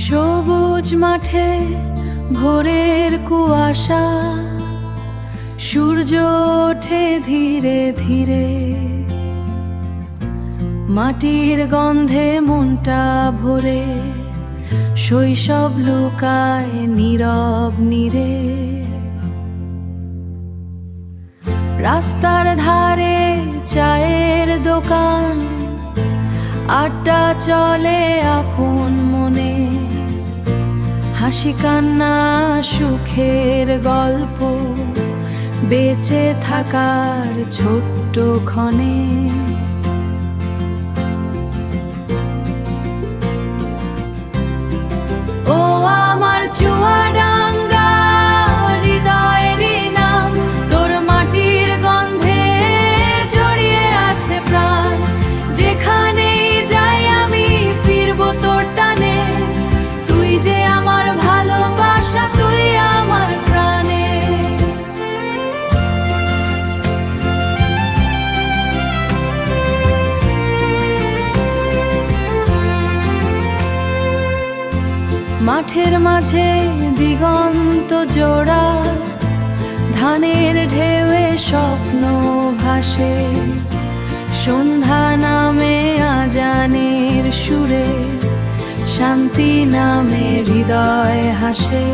সবুজ মাঠে ভোরের কুয়াশা, সূর্য ওঠে ধীরে ধীরে, মাটির গন্ধে মনটা ভরে, শৈশব লুকায় নীরব নীরে। রাস্তার ধারে চায়ের দোকান, আড্ডা চলে আপন মনে, হাসি কান্না সুখের গল্প, বেঁচে থাকার ছোট্ট ক্ষণে। ও আমার চুয়াডাঙ্গা, হৃদয়েরই নাম, তোর মাটির গন্ধে জড়িয়ে আছে প্রাণ। যেখানেই যাই আমি ফিরবো তোর টানে, তুই যে আমার ভালোবাসা, তুই আমার প্রাণে। মাঠের মাঝে দিগন্ত জোড়া, ধানের ঢেউয়ে স্বপ্ন ভাসে, সন্ধ্যা নামে আজানের সুরে, শান্তি নামে হৃদয় হাসে।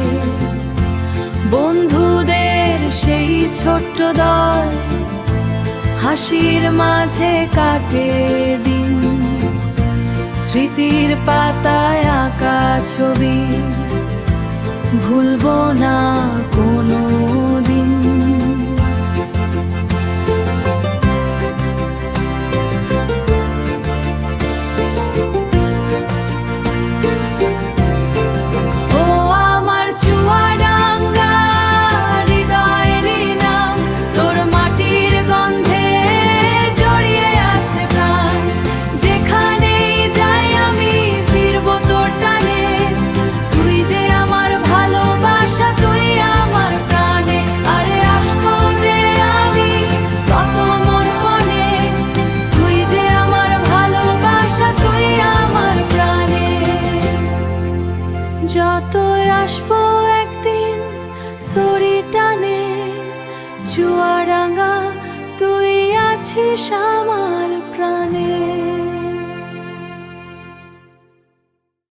বন্ধুদের সেই ছোট্ট দল, হাসির মাঝে কাটে দিন, স্মৃতির পাতায় আঁকা ছবি, ভুলবো না কোনো দিন। ও আমার চুয়াডাঙ্গা, হৃদয়েরই নাম, তোর মাটির গন্ধে জড়িয়ে আছে প্রাণ। যেখানেই যাই আমি ফিরবো তোর টানে, তুই যে আমার ভালোবাসা, তুই আমার প্রাণে। আরে আসবো যে আমি কত মন মনে, তুই যে আমার ভালোবাসা, তুই আমার প্রাণে। যতই আসবো একদিন তোরই টানে, চুয়াডাঙ্গা তুই আছিস আমার।